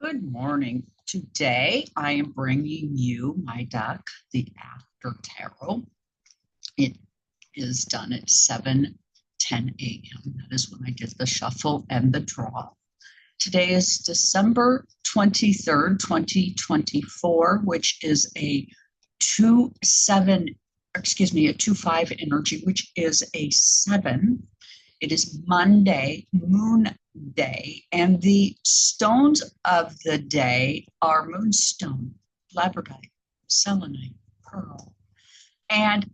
Good morning. Today I am bringing you my deck, the After Tarot. It is done at 7:10 a.m. That is when I did the shuffle and the draw. Today is December 23rd, 2024, which is a 2-5 energy, which is a 7. It is Monday, Moon Day, and the stones of the day are Moonstone, Labradite, Selenite, Pearl. And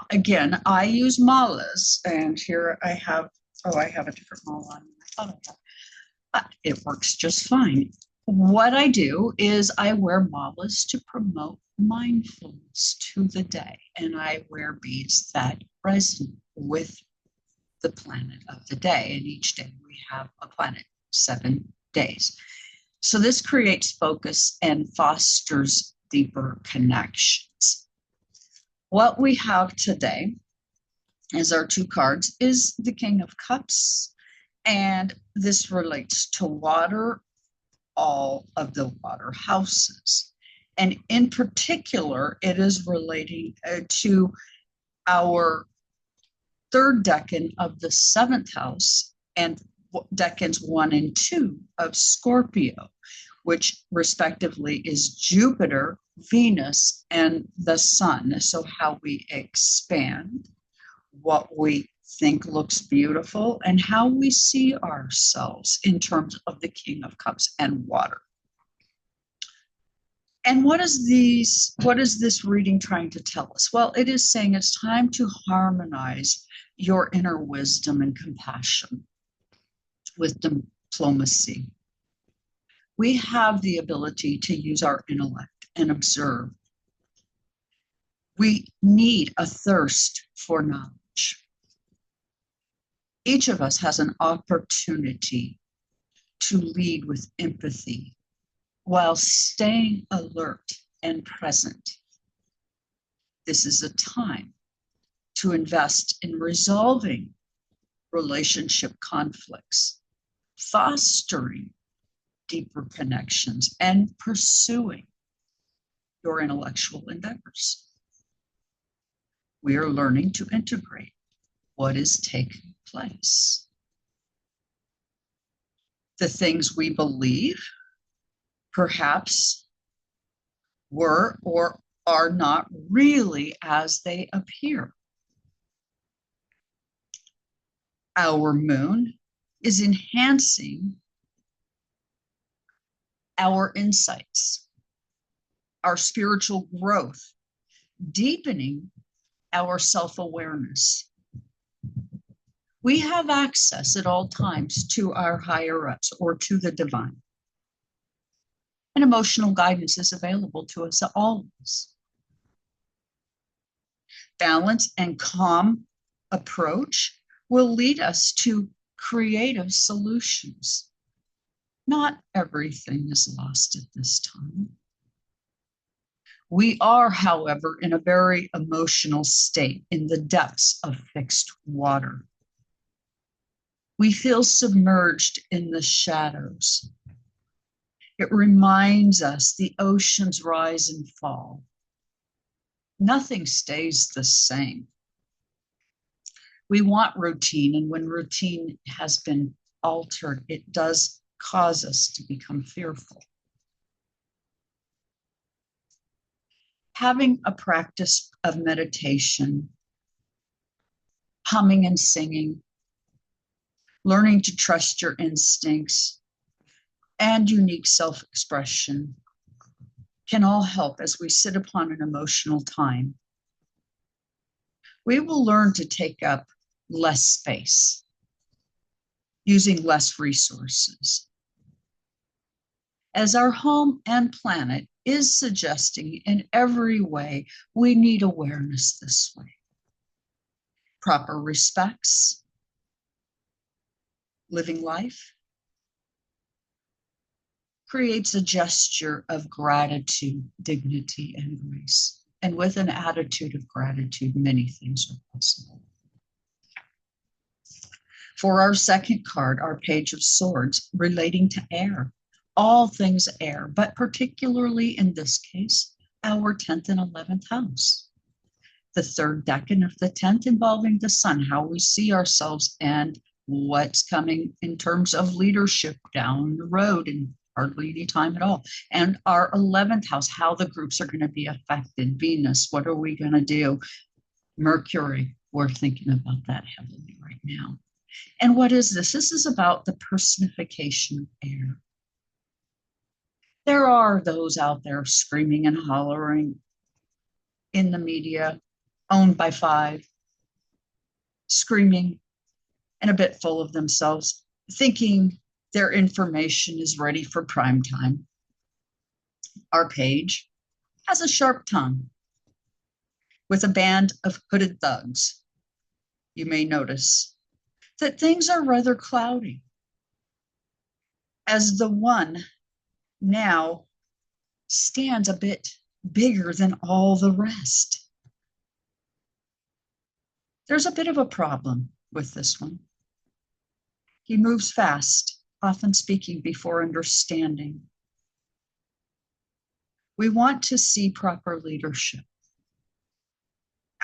again, I use malas, and here I have a different mala on. I thought I had, but it works just fine. What I do is I wear malas to promote mindfulness to the day, and I wear beads that resonate with the planet of the day. And each day we have a planet, 7 days. So this creates focus and fosters deeper connections. What we have today as our two cards is the King of Cups. And this relates to water, all of the water houses. And in particular, it is relating to our third decan of the 7th house and decans 1 and 2 of Scorpio, which respectively is Jupiter, Venus, and the Sun. So how we expand, what we think looks beautiful, and how we see ourselves in terms of the King of Cups and water. And what is this reading trying to tell us? Well, it is saying it's time to harmonize your inner wisdom and compassion with diplomacy. We have the ability to use our intellect and observe. We need a thirst for knowledge. Each of us has an opportunity to lead with empathy while staying alert and present. This is a time to invest in resolving relationship conflicts, fostering deeper connections, and pursuing your intellectual endeavors. We are learning to integrate what is taking place. The things we believe perhaps were or are not really as they appear. Our moon is enhancing our insights, our spiritual growth, deepening our self-awareness. We have access at all times to our higher ups or to the divine. And emotional guidance is available to us always. Balance and calm approach will lead us to creative solutions. Not everything is lost at this time. We are, however, in a very emotional state in the depths of fixed water. We feel submerged in the shadows. It reminds us the oceans rise and fall. Nothing stays the same. We want routine, and when routine has been altered, it does cause us to become fearful. Having a practice of meditation, humming and singing, learning to trust your instincts, and unique self-expression can all help as we sit upon an emotional time. We will learn to take up less space, using less resources. As our home and planet is suggesting in every way, we need awareness this way. Proper respects, living life, creates a gesture of gratitude, dignity, and grace. And with an attitude of gratitude, many things are possible. For our second card, our Page of Swords, relating to air, all things air, but particularly in this case, our 10th and 11th house. The third decan of the 10th involving the sun, how we see ourselves and what's coming in terms of leadership down the road in hardly any time at all. And our 11th house, how the groups are going to be affected. Venus, what are we going to do? Mercury, we're thinking about that heavily right now. And what is this? This is about the personification of air. There are those out there screaming and hollering in the media, owned by five, screaming and a bit full of themselves, thinking their information is ready for prime time. Our page has a sharp tongue with a band of hooded thugs. You may notice that things are rather cloudy, as the one now stands a bit bigger than all the rest. There's a bit of a problem with this one. He moves fast, often speaking before understanding. We want to see proper leadership.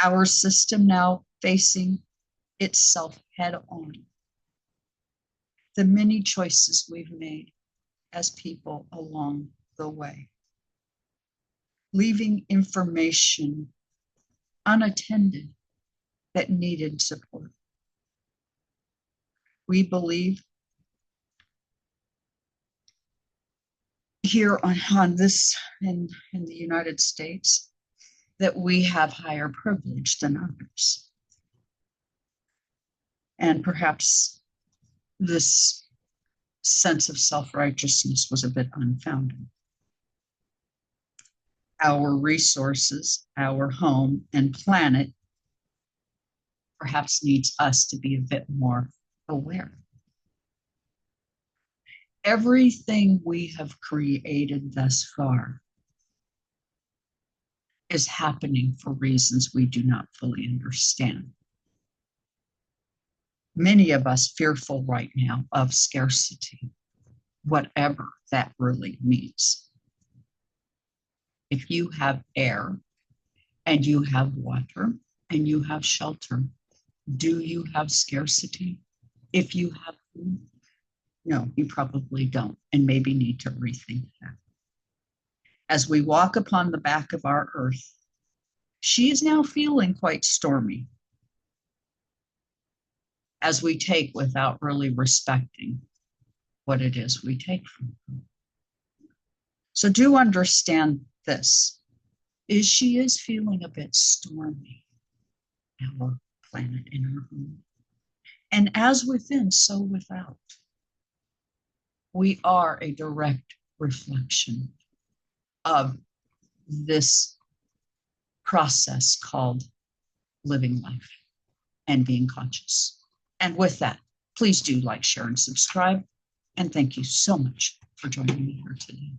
Our system now facing itself head on. The many choices we've made as people along the way, leaving information unattended that needed support. We believe here on this in the United States that we have higher privilege than others. And perhaps this sense of self-righteousness was a bit unfounded. Our resources, our home and planet perhaps needs us to be a bit more aware. Everything we have created thus far is happening for reasons we do not fully understand. Many of us fearful right now of scarcity, whatever that really means. If you have air and you have water and you have shelter, do you have scarcity? If you have food, no, you probably don't, and maybe need to rethink that. As we walk upon the back of our earth, she is now feeling quite stormy, as we take without really respecting what it is we take from her. So do understand this, is she is feeling a bit stormy, our planet in her home. And as within, so without. We are a direct reflection of this process called living life and being conscious. And with that, please do like, share, and subscribe. And thank you so much for joining me here today.